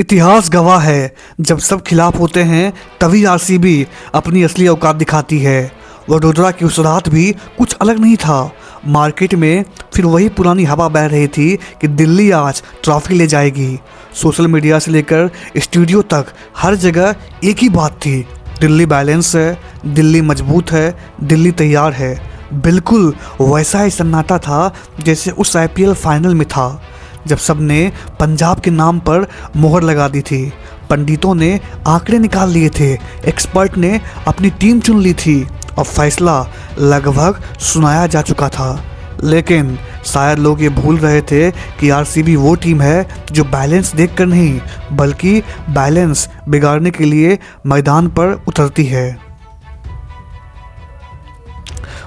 इतिहास गवाह है, जब सब खिलाफ होते हैं तभी आरसीबी अपनी असली औकात दिखाती है। वडोदरा की उस रात भी कुछ अलग नहीं था। मार्केट में फिर वही पुरानी हवा बह रही थी कि दिल्ली आज ट्रॉफी ले जाएगी। सोशल मीडिया से लेकर स्टूडियो तक हर जगह एक ही बात थी, दिल्ली बैलेंस है, दिल्ली मजबूत है, दिल्ली तैयार है। बिल्कुल वैसा ही सन्नाटा था जैसे उस आईपीएल फाइनल में था, जब सबने पंजाब के नाम पर मोहर लगा दी थी। पंडितों ने आंकड़े निकाल लिए थे, एक्सपर्ट ने अपनी टीम चुन ली थी और फैसला लगभग सुनाया जा चुका था। लेकिन शायद लोग ये भूल रहे थे कि आरसीबी वो टीम है जो बैलेंस देखकर नहीं, बल्कि बैलेंस बिगाड़ने के लिए मैदान पर उतरती है।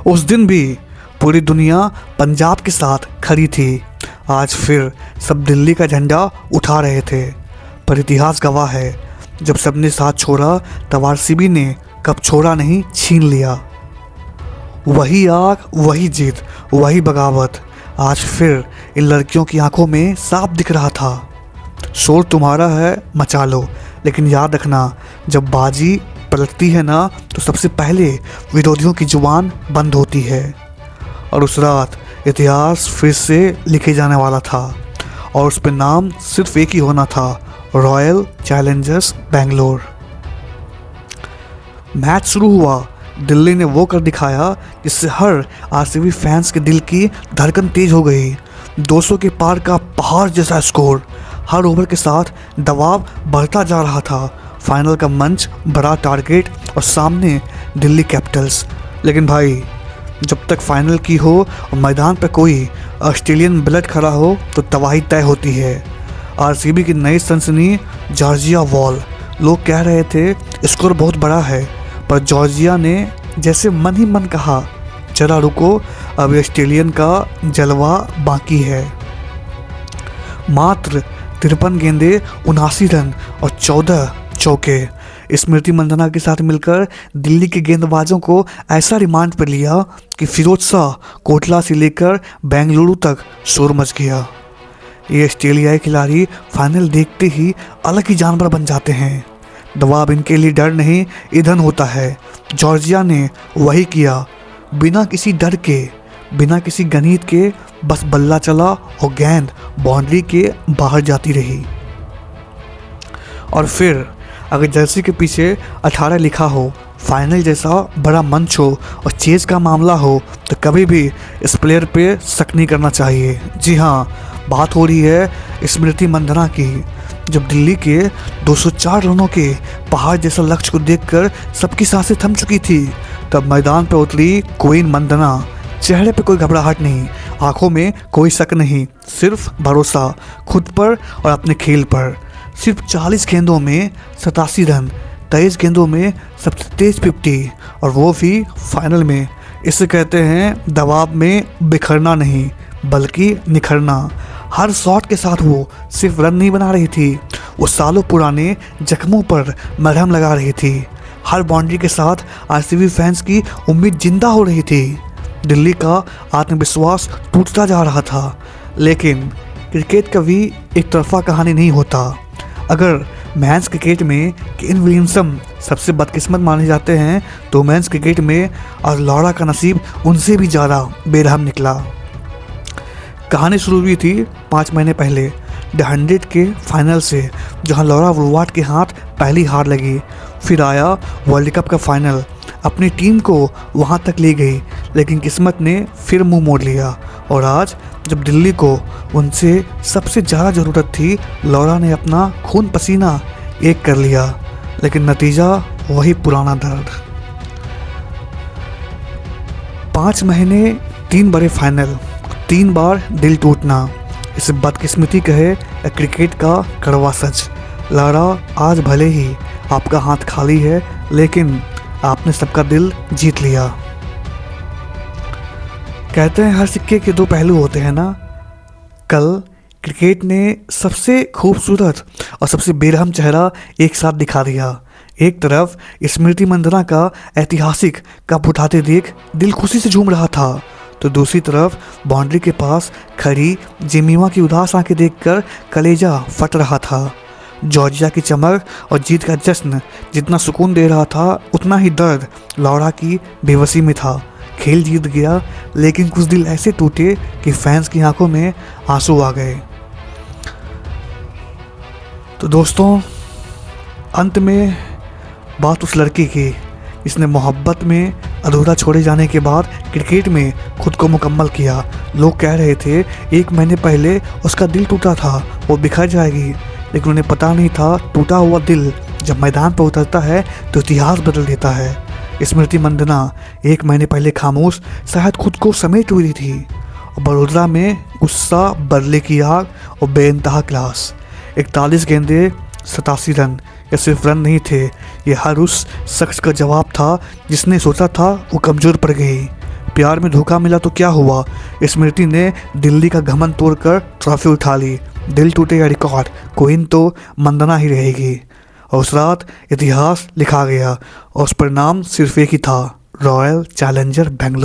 उस दिन भी पूरी दुनिया पंजाब के साथ खड़ी थी। आज फिर सब दिल्ली का झंडा उठा रहे थे। पर इतिहास गवाह है, जब सबने साथ छोड़ा तब आरसीबी ने कब छोड़ा नहीं, छीन लिया। वही आग, वही जीत, वही बगावत आज फिर इन लड़कियों की आंखों में साफ दिख रहा था। शोर तुम्हारा है, मचा लो, लेकिन याद रखना, जब बाजी पलटती है ना तो सबसे पहले विरोधियों की जुबान बंद होती है। और उस रात इतिहास फिर से लिखे जाने वाला था और उस पर नाम सिर्फ एक ही होना था, रॉयल चैलेंजर्स बेंगलोर। मैच शुरू हुआ, दिल्ली ने वो कर दिखाया जिससे हर आरसीबी फैंस के दिल की धड़कन तेज हो गई। 200 के पार का पहाड़ जैसा स्कोर, हर ओवर के साथ दबाव बढ़ता जा रहा था। फाइनल का मंच, बड़ा टारगेट और सामने दिल्ली कैपिटल्स। लेकिन भाई, जब तक फाइनल की हो और मैदान पर कोई ऑस्ट्रेलियन ब्लड खड़ा हो तो तबाही तय होती है। आरसीबी की नई सनसनी, जॉर्जिया वॉल। लोग कह रहे थे स्कोर बहुत बड़ा है, पर जॉर्जिया ने जैसे मन ही मन कहा, जरा रुको, अब ऑस्ट्रेलियन का जलवा बाकी है। मात्र 53 गेंदें, 79 रन और 14 चौके। स्मृति मंदाना के साथ मिलकर दिल्ली के गेंदबाजों को ऐसा रिमांड पर लिया कि फिरोज शाह कोटला से लेकर बेंगलुरु तक शोर मच गया। ये ऑस्ट्रेलियाई खिलाड़ी फाइनल देखते ही अलग ही जानवर बन जाते हैं। दबाव इनके लिए डर नहीं, ईंधन होता है। जॉर्जिया ने वही किया, बिना किसी डर के, बिना किसी गणित के, बस बल्ला चला और गेंद बाउंड्री के बाहर जाती रही। और फिर अगर जर्सी के पीछे 18 लिखा हो, फाइनल जैसा बड़ा मंच हो और चेज का मामला हो, तो कभी भी इस प्लेयर पे शक नहीं करना चाहिए। जी हाँ, बात हो रही है स्मृति मंदाना की। जब दिल्ली के 204 रनों के पहाड़ जैसा लक्ष्य को देखकर सबकी सांसें थम चुकी थी, तब मैदान पर उतरी क्वीन मंदाना। चेहरे पे कोई घबराहट नहीं, आंखों में कोई शक नहीं, सिर्फ भरोसा खुद पर और अपने खेल पर। सिर्फ 40 गेंदों में 87 रन, 23 गेंदों में सबसे तेज 50, और वो भी फाइनल में। इसे कहते हैं दबाव में बिखरना नहीं, बल्कि निखरना। हर शॉट के साथ वो सिर्फ रन नहीं बना रही थी, वो सालों पुराने जख्मों पर मरहम लगा रही थी। हर बाउंड्री के साथ आरसीबी फैंस की उम्मीद जिंदा हो रही थी। दिल्ली का आत्मविश्वास टूटता जा रहा था। लेकिन क्रिकेट कभी एक तरफा कहानी नहीं होता। अगर मेंस क्रिकेट में केन विलियमसन सबसे बदकिस्मत माने जाते हैं, तो मेंस क्रिकेट में और लॉरा का नसीब उनसे भी ज़्यादा बेरहम निकला। कहानी शुरू हुई थी 5 महीने पहले द 100 के फाइनल से, जहां लॉरा वुलवार्ड के हाथ पहली हार लगी। फिर आया वर्ल्ड कप का फाइनल, अपनी टीम को वहां तक ले गई, लेकिन किस्मत ने फिर मुंह मोड़ लिया। और आज जब दिल्ली को उनसे सबसे ज़्यादा ज़रूरत थी, लॉरा ने अपना खून पसीना एक कर लिया, लेकिन नतीजा वही पुराना दर्द। 5 महीने, 3 बड़े फाइनल, 3 बार दिल टूटना, इसे बदकिस्मती कहे या क्रिकेट का कड़वा सच। लॉरा, आज भले ही आपका हाथ खाली है, लेकिन आपने सबका दिल जीत लिया। कहते हैं हर सिक्के के 2 पहलू होते हैं ना। कल क्रिकेट ने सबसे खूबसूरत और सबसे बेरहम चेहरा एक साथ दिखा दिया। एक तरफ स्मृति मंदाना का ऐतिहासिक कप उठाते देख दिल खुशी से झूम रहा था, तो दूसरी तरफ बाउंड्री के पास खड़ी जेमिमा की उदास आंखें देखकर कलेजा फट रहा था। जॉर्जिया की चमक और जीत का जश्न जितना सुकून दे रहा था, उतना ही दर्द लौरा की बेबसी में था। खेल जीत गया, लेकिन कुछ दिल ऐसे टूटे कि फैंस की आंखों में आंसू आ गए। तो दोस्तों, अंत में बात उस लड़की की जिसने मोहब्बत में अधूरा छोड़े जाने के बाद क्रिकेट में खुद को मुकम्मल किया। लोग कह रहे थे 1 महीने पहले उसका दिल टूटा था, वो बिखर जाएगी, लेकिन उन्हें पता नहीं था टूटा हुआ दिल जब मैदान पर उतरता है तो इतिहास बदल देता है। स्मृति मंदाना 1 महीने पहले खामोश, शायद खुद को समेट हुई थी। और बड़ोदरा में गुस्सा, बदले की आग और बेइंतहा क्लास। 41 गेंदें, 87 रन। ये सिर्फ रन नहीं थे, ये हर उस शख्स का जवाब था जिसने सोचा था वो कमज़ोर पड़ गई। प्यार में धोखा मिला तो क्या हुआ, स्मृति ने दिल्ली का घमंड तोड़कर ट्रॉफी उठा ली। दिल टूटे या रिकॉर्ड, क्वीन तो मंदाना ही रहेगी। और उस रात इतिहास लिखा गया और उस पर नाम सिर्फ एक ही था, रॉयल चैलेंजर बेंगलुरु।